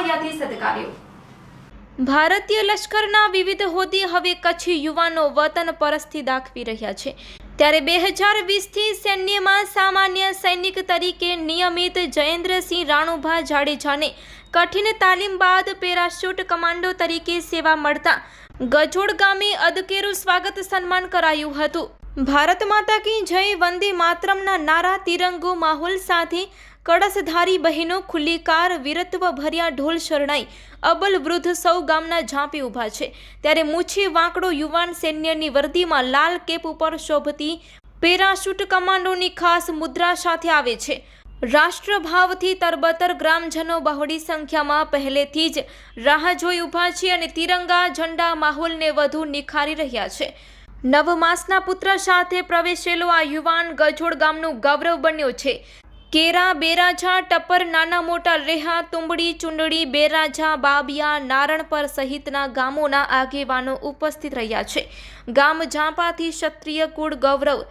તાળીયાથી સત્કાર્યો। ભારતીય લશ્કરના વિવિધ હોદ્દે હવે કચ્છી યુવાનો વતન પરસ્તી દાખવી રહ્યા છે। ત્યારે 2020થી સૈન્યમાં સામાન્ય સૈનિક તરીકે નિયમિત જયેન્દ્રસિંહ રાણુભા જાડેજાને કઠિન તાલીમ બાદ પેરાશૂટ કમાન્ડો તરીકે સેવા મળતા ગજોડ ગામે અદકેરું સ્વાગત સન્માન કરાયું હતું। ભારત માતા કી જય, વંદે માતરમના નારા, તિરંગો માહોલ સાથે કળશધારી બહેનો, ખુલ્લી કાર, વીરત્વ ભર્યા ઢોલ શરણાઈ, અબલ વૃદ્ધ સૌ ગામના ઝાંપી ઊભા છે। ત્યારે મૂછે વાંકડો યુવાન સૈન્યની વર્દીમાં લાલ કેપ ઉપર શોભતી પેરાશૂટ કમાન્ડોની ખાસ મુદ્રા સાથે આવે છે। રાષ્ટ્રભાવથી તરબતર ગ્રામજનો બહોળી સંખ્યામાં પહેલેથી જ રાહ જોઈ ઊભા છે અને તિરંગા ઝંડા માહોલને વધુ નિખારી રહ્યા છે। 9 માસના પુત્ર સાથે પ્રવેશેલો આ યુવાન ગજોડ ગામનું ગૌરવ બન્યો છે। કેરા, બેરાજા, ટપ્પર, નાના મોટા રેહા, તુંબડી, ચુંડડી, બેરાજા, બાબિયા, નારણપર સહિતના ગામોના આગેવાનો ઉપસ્થિત રહ્યા છે। ગામ ઝાંપાથી ક્ષત્રિય કુળ ગૌરવ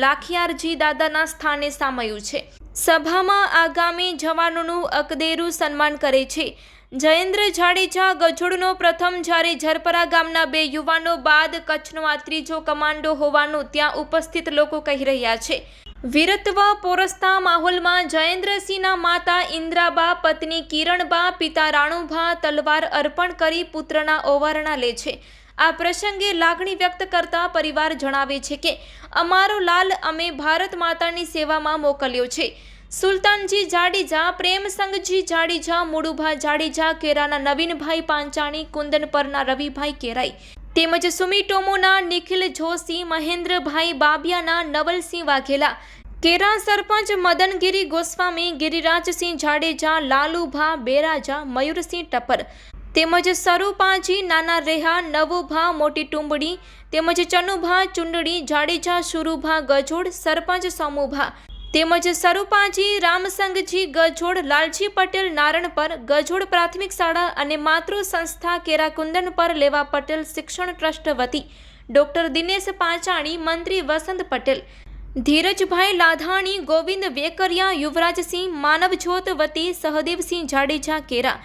લાખિયારજી દાદાના સ્થાને સામાયું છે। સભામાં આગામી જવાનોનું અકદેરું સન્માન કરે છે। જયેન્દ્ર જાડેજા ગજોડનો પ્રથમ, જ્યારે ઝરપરા ગામના 2 યુવાનો બાદ કચ્છનો આ ત્રીજો કમાન્ડો હોવાનું ત્યાં ઉપસ્થિત લોકો કહી રહ્યા છે। વીરત્વ પોરસતા માહોલમાં જયેન્દ્રસિંહના માતા ઇન્દ્રાબા, પત્ની કિરણબા, પિતા રાણુભા તલવાર અર્પણ કરી પુત્રના ઓવારણા લે છે। આ પ્રસંગે લાગણી વ્યક્ત કરતા પરિવાર જણાવે છે કે અમારો લાલ અમે ભારત માતાની સેવામાં મોકલ્યો છે। સુલતાનજી જાડેજા, પ્રેમસંગજી જાડેજા, મુડુભા જાડેજા, કેરાના નવીનભાઈ પાંચાણી, કુંદનપરના રવિભાઈ કેરાઈ તેમજ સુમિટોમોના નિખિલ જોશી, મહેન્દ્રભાઈ બાબિયાના નવલસિંહ વાઘેલા, કેરા સરપંચ મદનગીરી ગોસ્વામી, ગિરિરાજસિંહ જાડેજા, લાલુભા બેરાજા, મયુરસિંહ ટપ્પર તેમજ સરુપાજી નાના રેહા, નવુભા મોટી ટુંબડી તેમજ ચનુભા ચુંડડી, જાડેજા શુરુભા ગજોડ, સરપંચ સોમુભા તેમજ સરુપાજી રામસંગજી ગજોડ, લાલજી પટેલ નારણપર, ગજોડ પ્રાથમિક શાળા અને માતૃ સંસ્થા કેરાકુંદન પર લેવા પટેલ શિક્ષણ ટ્રસ્ટ વતી ડોક્ટર દિનેશ પાંચાણી, મંત્રી વસંત પટેલ, ધીરજભાઈ લાધાણી, ગોવિંદ વેકરિયા, યુવરાજસિંહ માનવજ્યોત વતી સહદેવસિંહ જાડેજા કેરા,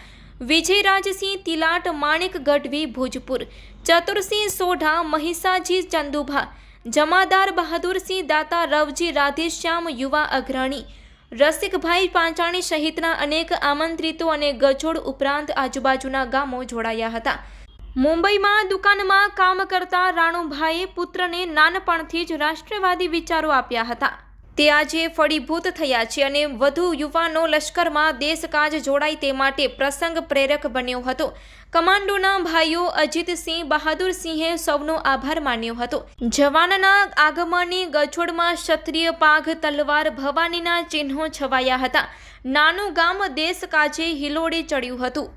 વિજયરાજસિંહ તિલાટ, માણિક ગઢવી ભુજપુર, ચતુરસિંહ સોઢા, મહિસાજી ચંદુભા, જમાદાર બહાદુરસિંહ દાતા, રવજી રાધેશ્યામ યુવા અગ્રણી, રસિકભાઈ પાંચાણી સહિતના અનેક આમંત્રિતો અને ગજોડ ઉપરાંત આજુબાજુના ગામો જોડાયા હતા। મુંબઈમાં દુકાનમાં કામ કરતા રાણુભાઈએ પુત્રને નાનપણથી જ રાષ્ટ્રવાદી વિચારો આપ્યા હતા। તે આજે ફળીભૂત થયા છે અને વધુ યુવાનો લશ્કરમાં દેશકાજ જોડાય તે માટે પ્રસંગ પ્રેરક બન્યો હતો। કમાન્ડોના ભાઈઓ અજીતસિંહ, બહાદુરસિંહે સૌનો આભાર માન્યો હતો। જવાનના આગમનની ગજોડમાં ક્ષત્રિય પાઘ, તલવાર, ભવાનીના ચિહ્નો છવાયા હતા। નાનું ગામ દેશકાજે હિલોડે ચડ્યું હતું।